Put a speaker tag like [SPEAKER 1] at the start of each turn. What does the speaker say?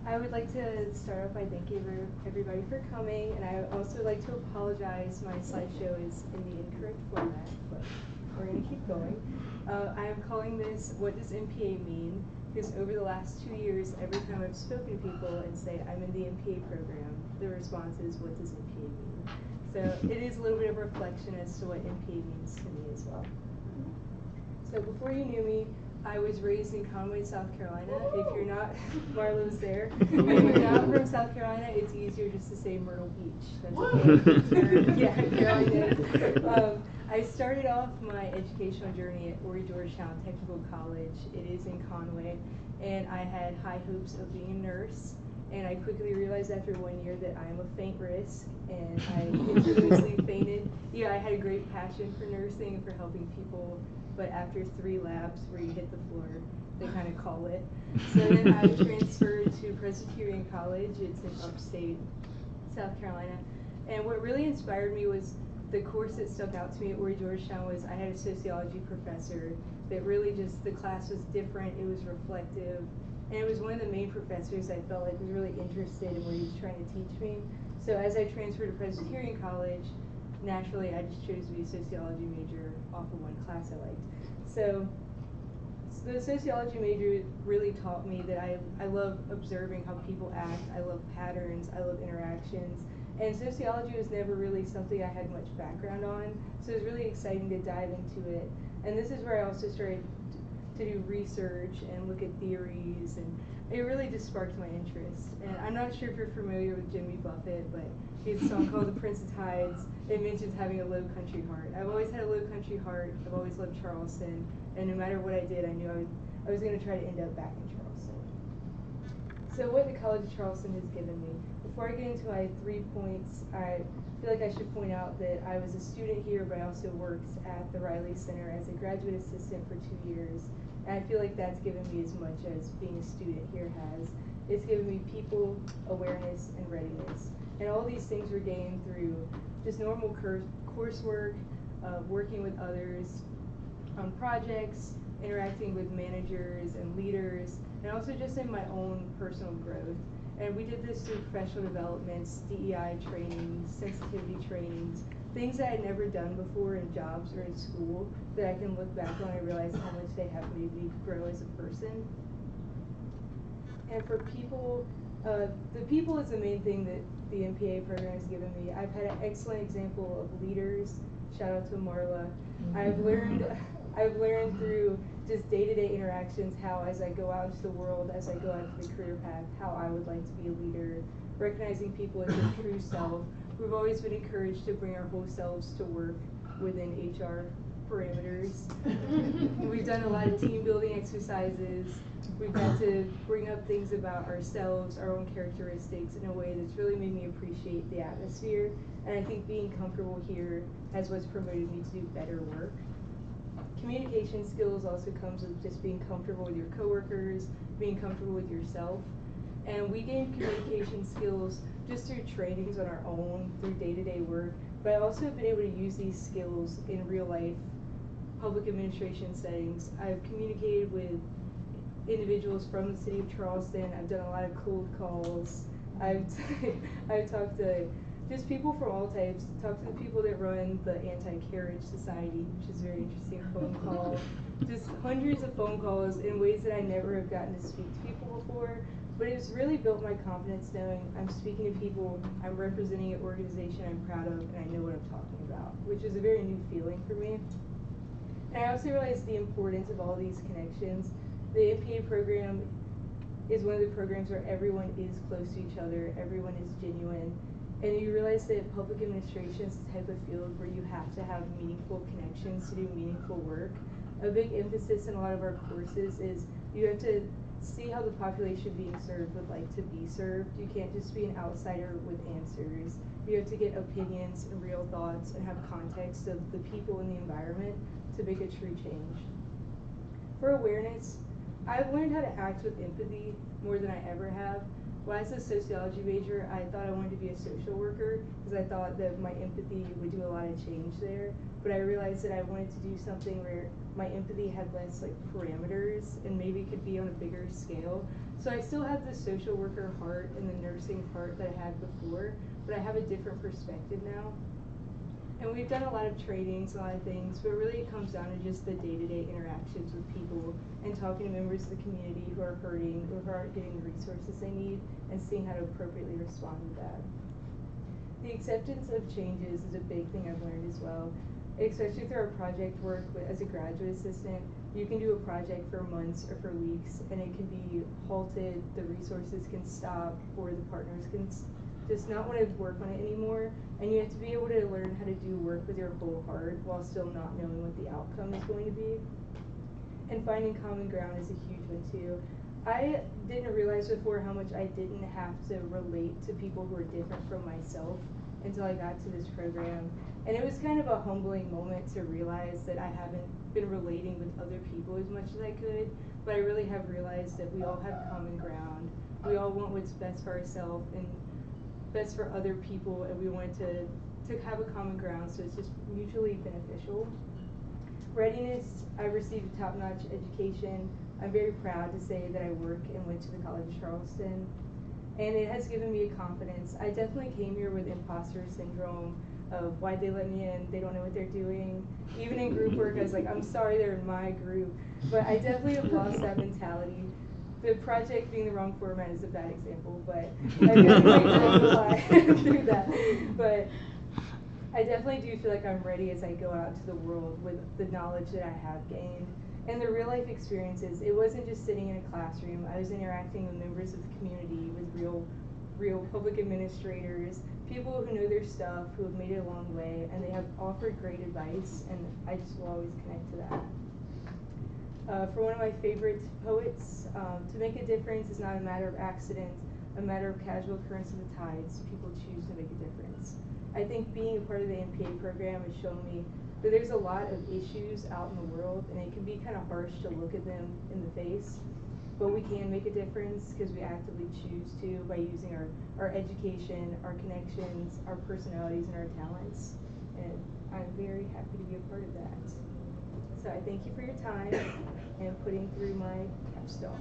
[SPEAKER 1] I would like to start off by thanking everybody for coming, and I would also like to apologize. My slideshow is in the incorrect format, but we're going to keep going. I am calling this "What Does MPA Mean?" because over the last 2 years, every time I've spoken to people and say I'm in the MPA program, the response is, "What does MPA mean?" So it is a little bit of reflection as to what MPA means to me as well. So before you knew me, I was raised in Conway, South Carolina. If you're not, Marlo's there. If you're not from South Carolina, it's easier just to say Myrtle Beach. That's yeah, Carolina. I started off my educational journey at Horry Georgetown Technical College. It is in Conway, and I had high hopes of being a nurse. And I quickly realized after 1 year that I am a faint risk, and I continuously fainted. Yeah, I had a great passion for nursing and for helping people, but after 3 labs where you hit the floor, they kind of call it. So then I transferred to Presbyterian College. It's in upstate South Carolina. And what really inspired me was the course that stuck out to me at Horry Georgetown was I had a sociology professor that really just, the class was different, it was reflective, and it was one of the main professors I felt like was really interested in what he was trying to teach me. So as I transferred to Presbyterian College, naturally I just chose to be a sociology major off of one class I liked. So the sociology major really taught me that I love observing how people act, I love patterns, I love interactions, and sociology was never really something I had much background on, so it was really exciting to dive into it. And this is where I also started to do research and look at theories, and it really just sparked my interest. And I'm not sure if you're familiar with Jimmy Buffett, but he has a song called The Prince of Tides. It mentions having a low country heart. I've always had a low country heart. I've always loved Charleston, and no matter what I did, I knew I was going to try to end up back in Charleston. So what the College of Charleston has given me. Before I get into my 3 points, I feel like I should point out that I was a student here, but I also worked at the Riley Center as a graduate assistant for 2 years. And I feel like that's given me as much as being a student here has. It's given me people, awareness, and readiness. And all these things were gained through just normal coursework, working with others on projects, interacting with managers and leaders, and also just in my own personal growth. And we did this through professional developments, DEI trainings, sensitivity trainings, things that I'd never done before in jobs or in school that I can look back on and realize how much they have made me grow as a person. And for people, the people is the main thing that the MPA program has given me. I've had an excellent example of leaders. Shout out to Marla. I've learned through just day-to-day interactions how, as I go out into the world, as I go out into the career path, how I would like to be a leader, recognizing people as their true self. We've always been encouraged to bring our whole selves to work within HR parameters. We've done a lot of team building exercises. We've got to bring up things about ourselves, our own characteristics in a way that's really made me appreciate the atmosphere. And I think being comfortable here has what's promoted me to do better work. Communication skills also comes with just being comfortable with your coworkers, being comfortable with yourself. And we gain communication skills just through trainings on our own, through day-to-day work, but I also have been able to use these skills in real life public administration settings. I've communicated with individuals from the city of Charleston. I've done a lot of cold calls. I've talked to just people from all types. Talked to the people that run the Anti-Carriage Society, which is a very interesting phone call. Just hundreds of phone calls in ways that I never have gotten to speak to people before. But it's really built my confidence knowing I'm speaking to people, I'm representing an organization I'm proud of, and I know what I'm talking about, which is a very new feeling for me. And I also realized the importance of all these connections. The MPA program is one of the programs where everyone is close to each other, everyone is genuine, and you realize that public administration is the type of field where you have to have meaningful connections to do meaningful work. A big emphasis in a lot of our courses is you have to see how the population being served would like to be served. You can't just be an outsider with answers. You have to get opinions and real thoughts and have context of the people in the environment to make a true change. For awareness, I've learned how to act with empathy more than I ever have. Well, as a sociology major, I thought I wanted to be a social worker because I thought that my empathy would do a lot of change there. But I realized that I wanted to do something where my empathy had less like parameters and maybe could be on a bigger scale. So I still have the social worker heart and the nursing part that I had before, but I have a different perspective now. And we've done a lot of trainings, a lot of things, but really it comes down to just the day-to-day interactions with people and talking to members of the community who are hurting or who aren't getting the resources they need and seeing how to appropriately respond to that. The acceptance of changes is a big thing I've learned as well, especially through our project work as a graduate assistant. You can do a project for months or for weeks and it can be halted, the resources can stop, or the partners can just not want to work on it anymore, and you have to be able to learn how to do work with your whole heart while still not knowing what the outcome is going to be. And finding common ground is a huge one too. I didn't realize before how much I didn't have to relate to people who are different from myself until I got to this program. And it was kind of a humbling moment to realize that I haven't been relating with other people as much as I could, but I really have realized that we all have common ground. We all want what's best for ourselves and best for other people, and we wanted to have a common ground, so it's just mutually beneficial. Readiness, I received a top-notch education. I'm very proud to say that I work and went to the College of Charleston, and it has given me a confidence. I definitely came here with imposter syndrome of why'd they let me in, they don't know what they're doing. Even in group work, I was like, I'm sorry they're in my group, but I definitely have lost that mentality. The project being the wrong format is a bad example, but I definitely did through that. But I definitely do feel like I'm ready as I go out into the world with the knowledge that I have gained. And the real life experiences, it wasn't just sitting in a classroom. I was interacting with members of the community, with real public administrators, people who know their stuff, who have made it a long way, and they have offered great advice, and I just will always connect to that. For one of my favorite poets, to make a difference is not a matter of accident, a matter of casual occurrence of the tides. People choose to make a difference. I think being a part of the MPA program has shown me that there's a lot of issues out in the world, and it can be kind of harsh to look at them in the face, but we can make a difference because we actively choose to by using our education, our connections, our personalities, and our talents, and I'm very happy to be a part of that. So I thank you for your time and putting through my capstone.